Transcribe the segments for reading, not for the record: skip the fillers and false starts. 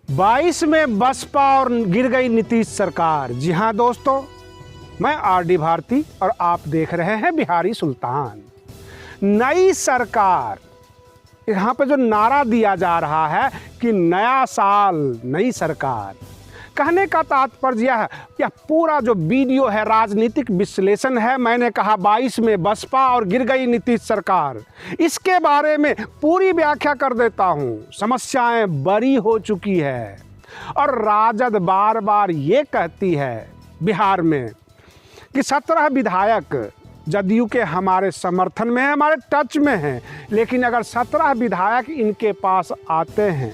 बाईस में बसपा और गिर गई नीतीश सरकार। जी हां दोस्तों, मैं आरडी भारती और आप देख रहे हैं बिहारी सुल्तान। नई सरकार, यहाँ पे जो नारा दिया जा रहा है कि नया साल नई सरकार, कहने का तात्पर्य यह है, यह पूरा जो वीडियो है राजनीतिक विश्लेषण है। मैंने कहा 22 में बसपा और गिर गई नीतीश सरकार, इसके बारे में पूरी व्याख्या कर देता हूँ। समस्याएं बड़ी हो चुकी है और राजद बार बार ये कहती है बिहार में कि 17 विधायक जदयू के हमारे समर्थन में है, हमारे टच में हैं, लेकिन अगर 17 विधायक इनके पास आते हैं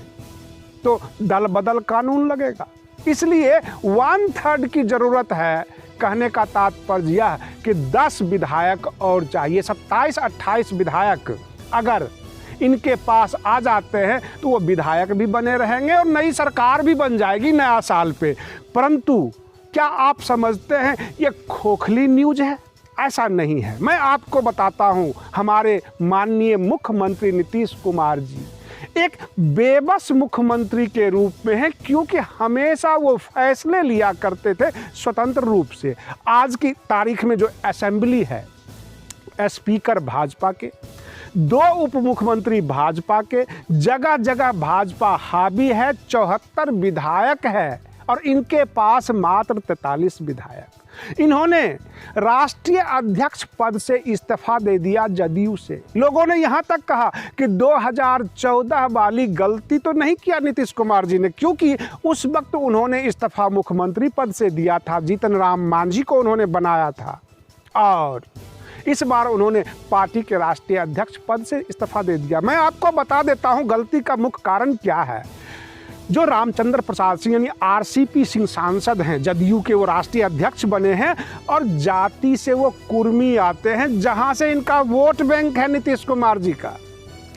तो दल बदल कानून लगेगा, इसलिए 1/3 की ज़रूरत है। कहने का तात्पर्य यह कि 10 विधायक और चाहिए। 27-28 विधायक अगर इनके पास आ जाते हैं तो वो विधायक भी बने रहेंगे और नई सरकार भी बन जाएगी नया साल पे। परंतु क्या आप समझते हैं ये खोखली न्यूज़ है? ऐसा नहीं है। मैं आपको बताता हूं, हमारे माननीय मुख्यमंत्री नीतीश कुमार जी एक बेबस मुख्यमंत्री के रूप में हैं, क्योंकि हमेशा वो फैसले लिया करते थे स्वतंत्र रूप से। आज की तारीख में जो असेंबली है, स्पीकर भाजपा के, 2 उप मुख्यमंत्री भाजपा के, जगह जगह भाजपा हावी है, 74 विधायक है और इनके पास मात्र 43 विधायक। इन्होंने राष्ट्रीय अध्यक्ष पद से इस्तीफा दे दिया जदयू से। लोगों ने यहाँ तक कहा कि 2014 वाली गलती तो नहीं किया नीतीश कुमार जी ने, क्योंकि उस वक्त उन्होंने इस्तीफा मुख्यमंत्री पद से दिया था, जीतन राम मांझी को उन्होंने बनाया था, और इस बार उन्होंने पार्टी के राष्ट्रीय अध्यक्ष पद से इस्तीफा दे दिया। मैं आपको बता देता हूँ गलती का मुख्य कारण क्या है। जो रामचंद्र प्रसाद सिंह यानी आरसीपी सिंह सांसद हैं जदयू के, वो राष्ट्रीय अध्यक्ष बने हैं और जाति से वो कुर्मी आते हैं, जहां से इनका वोट बैंक है नीतीश कुमार जी का।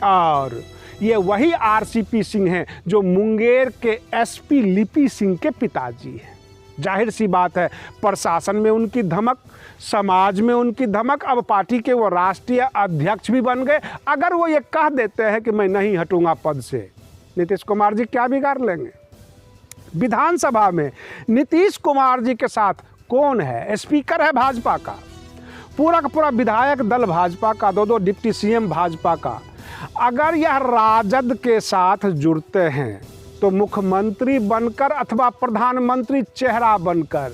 और ये वही आरसीपी सिंह हैं जो मुंगेर के एसपी लिपि सिंह के पिताजी हैं। जाहिर सी बात है, प्रशासन में उनकी धमक, समाज में उनकी धमक, अब पार्टी के वो राष्ट्रीय अध्यक्ष भी बन गए। अगर वो ये कह देते हैं कि मैं नहीं हटूंगा पद से, नीतीश कुमार जी क्या बिगाड़ लेंगे? विधानसभा में नीतीश कुमार जी के साथ कौन है? स्पीकर है भाजपा का, पूरा का पूरा विधायक दल भाजपा का, 2 डिप्टी सीएम भाजपा का। अगर यह राजद के साथ जुड़ते हैं तो मुख्यमंत्री बनकर अथवा प्रधानमंत्री चेहरा बनकर,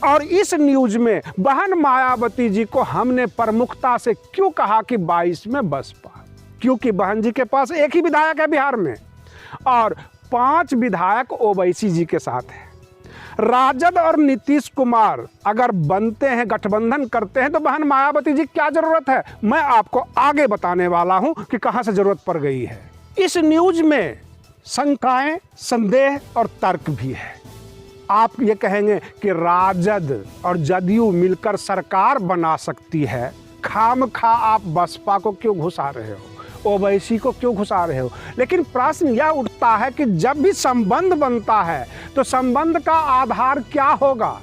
और इस न्यूज में बहन मायावती जी को हमने प्रमुखता से क्यों कहा कि 22 में बसपा, क्योंकि बहन जी के पास एक ही विधायक है बिहार में और 5 विधायक ओवैसी जी के साथ है। राजद और नीतीश कुमार अगर बनते हैं, गठबंधन करते हैं, तो बहन मायावती जी क्या जरूरत है? मैं आपको आगे बताने वाला हूं कि कहां से जरूरत पड़ गई है। इस न्यूज में शंकाएं, संदेह और तर्क भी है। आप ये कहेंगे कि राजद और जदयू मिलकर सरकार बना सकती है, खामखा आप बसपा को क्यों घुसा रहे हो, ओवैसी को क्यों घुसा रहे हो? लेकिन प्रश्न यह उठता है कि जब भी संबंध बनता है तो संबंध का आधार क्या होगा?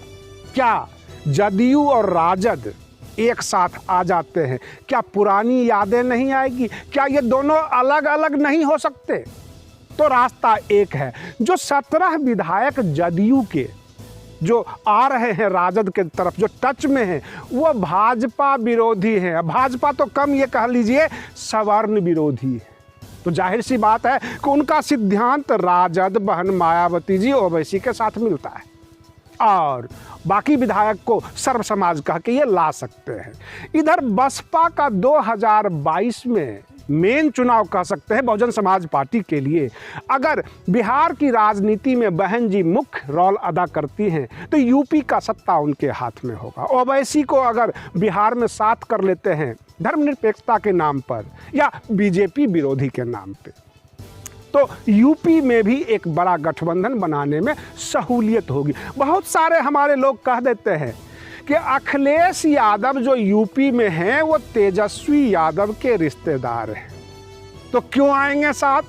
क्या जदयू और राजद एक साथ आ जाते हैं, क्या पुरानी यादें नहीं आएगी? क्या ये दोनों अलग अलग नहीं हो सकते? तो रास्ता एक है। जो 17 विधायक जदयू के जो आ रहे हैं राजद के तरफ, जो टच में हैं, वो भाजपा विरोधी हैं। भाजपा तो कम, ये कह लीजिए सवर्ण विरोधी है। तो जाहिर सी बात है कि उनका सिद्धांत राजद, बहन मायावती जी, ओवैसी के साथ मिलता है और बाकी विधायक को सर्व समाज कह के ये ला सकते हैं। इधर बसपा का 2022 में मेन चुनाव कह सकते हैं बहुजन समाज पार्टी के लिए। अगर बिहार की राजनीति में बहन जी मुख्य रोल अदा करती हैं तो यूपी का सत्ता उनके हाथ में होगा। ओवैसी को अगर बिहार में साथ कर लेते हैं धर्मनिरपेक्षता के नाम पर या बीजेपी विरोधी के नाम पे, तो यूपी में भी एक बड़ा गठबंधन बनाने में सहूलियत होगी। बहुत सारे हमारे लोग कह देते हैं कि अखिलेश यादव जो यूपी में हैं वो तेजस्वी यादव के रिश्तेदार हैं, तो क्यों आएंगे साथ?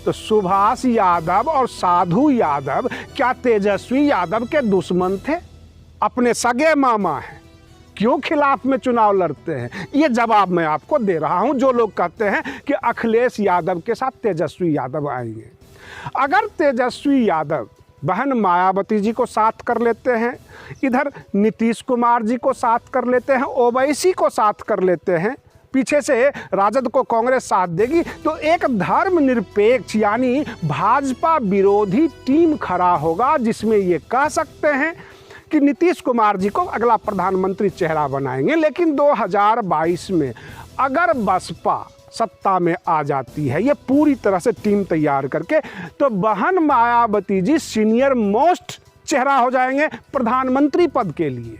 तो सुभाष यादव और साधु यादव क्या तेजस्वी यादव के दुश्मन थे? अपने सगे मामा हैं। क्यों खिलाफ में चुनाव लड़ते हैं? ये जवाब मैं आपको दे रहा हूं। जो लोग कहते हैं कि अखिलेश यादव के साथ तेजस्वी यादव आएंगे, अगर तेजस्वी यादव बहन मायावती जी को साथ कर लेते हैं, इधर नीतीश कुमार जी को साथ कर लेते हैं, ओवैसी को साथ कर लेते हैं, पीछे से राजद को कांग्रेस साथ देगी, तो एक धर्मनिरपेक्ष यानी भाजपा विरोधी टीम खड़ा होगा, जिसमें ये कह सकते हैं कि नीतीश कुमार जी को अगला प्रधानमंत्री चेहरा बनाएंगे। लेकिन 2022 में अगर बसपा सत्ता में आ जाती है, ये पूरी तरह से टीम तैयार करके, तो बहन मायावती जी सीनियर मोस्ट चेहरा हो जाएंगे प्रधानमंत्री पद के लिए।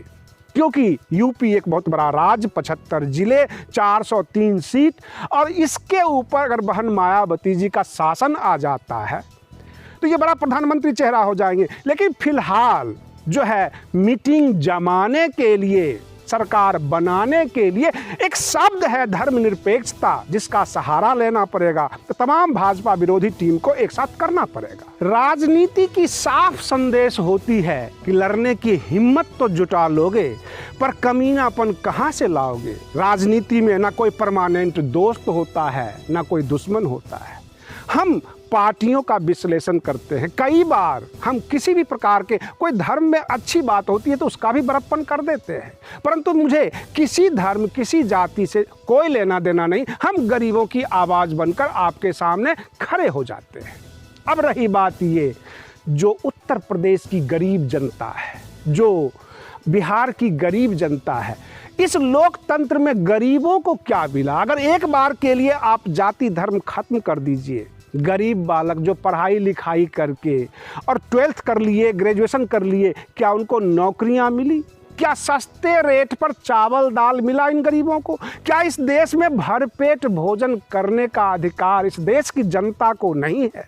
क्योंकि यूपी एक बहुत बड़ा राज्य, 75 जिले, 403 सीट, और इसके ऊपर अगर बहन मायावती जी का शासन आ जाता है तो ये बड़ा प्रधानमंत्री चेहरा हो जाएंगे। लेकिन फिलहाल जो है मीटिंग जमाने के लिए, सरकार बनाने के लिए एक शब्द है धर्मनिरपेक्षता, जिसका सहारा लेना पड़ेगा, तो तमाम भाजपा विरोधी टीम को एक साथ करना पड़ेगा। राजनीति की साफ संदेश होती है कि लड़ने की हिम्मत तो जुटा लोगे, पर कमीनापन कहां से लाओगे। राजनीति में ना कोई परमानेंट दोस्त होता है, ना कोई दुश्मन होता है। हम पार्टियों का विश्लेषण करते हैं, कई बार हम किसी भी प्रकार के, कोई धर्म में अच्छी बात होती है तो उसका भी बड़प्पन कर देते हैं, परंतु मुझे किसी धर्म, किसी जाति से कोई लेना देना नहीं। हम गरीबों की आवाज़ बनकर आपके सामने खड़े हो जाते हैं। अब रही बात ये, जो उत्तर प्रदेश की गरीब जनता है, जो बिहार की गरीब जनता है, इस लोकतंत्र में गरीबों को क्या मिला? अगर एक बार के लिए आप जाति धर्म खत्म कर दीजिए, गरीब बालक जो पढ़ाई लिखाई करके और 12th कर लिए, ग्रेजुएशन कर लिए, क्या उनको नौकरियां मिली? क्या सस्ते रेट पर चावल दाल मिला इन गरीबों को? क्या इस देश में भरपेट भोजन करने का अधिकार इस देश की जनता को नहीं है?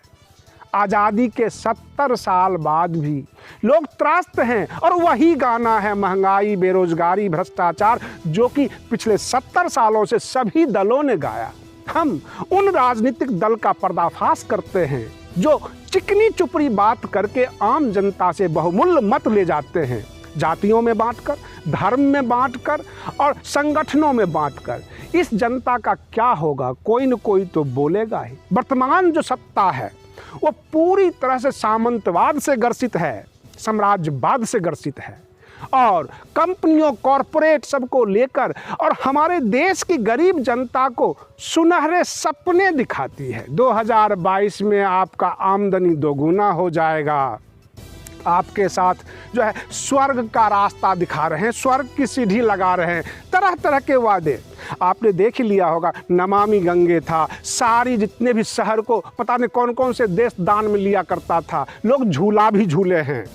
आज़ादी के 70 साल बाद भी लोग त्रस्त हैं, और वही गाना है महंगाई, बेरोजगारी, भ्रष्टाचार, जो कि पिछले 70 सालों से सभी दलों ने गाया। हम उन राजनीतिक दल का पर्दाफाश करते हैं जो चिकनी चुपड़ी बात करके आम जनता से बहुमूल्य मत ले जाते हैं, जातियों में बांटकर, धर्म में बांटकर और संगठनों में बांटकर। इस जनता का क्या होगा? कोई न कोई तो बोलेगा ही। वर्तमान जो सत्ता है वो पूरी तरह से सामंतवाद से ग्रसित है, साम्राज्यवाद से ग्रसित है, और कंपनियों, कॉरपोरेट सबको लेकर और हमारे देश की गरीब जनता को सुनहरे सपने दिखाती है। 2022 में आपका आमदनी दोगुना हो जाएगा, आपके साथ जो है स्वर्ग का रास्ता दिखा रहे हैं, स्वर्ग की सीढ़ी लगा रहे हैं, तरह तरह के वादे। आपने देख ही लिया होगा, नमामि गंगे था, सारी जितने भी शहर को पता नहीं कौन कौन से देश दान में लिया करता था, लोग झूला भी झूले हैं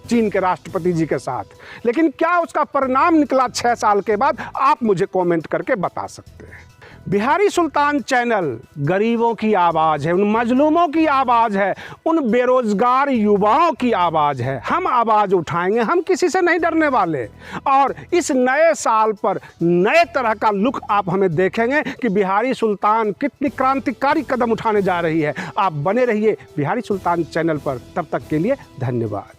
चीन के राष्ट्रपति जी के साथ। लेकिन क्या उसका परिणाम निकला 6 साल के बाद, आप मुझे कमेंट करके बता सकते हैं। बिहारी सुल्तान चैनल गरीबों की आवाज़ है, उन मजलूमों की आवाज़ है, उन बेरोजगार युवाओं की आवाज़ है। हम आवाज़ उठाएंगे, हम किसी से नहीं डरने वाले। और इस नए साल पर नए तरह का लुक आप हमें देखेंगे कि बिहारी सुल्तान कितनी क्रांतिकारी कदम उठाने जा रही है। आप बने रहिए बिहारी सुल्तान चैनल पर। तब तक के लिए धन्यवाद।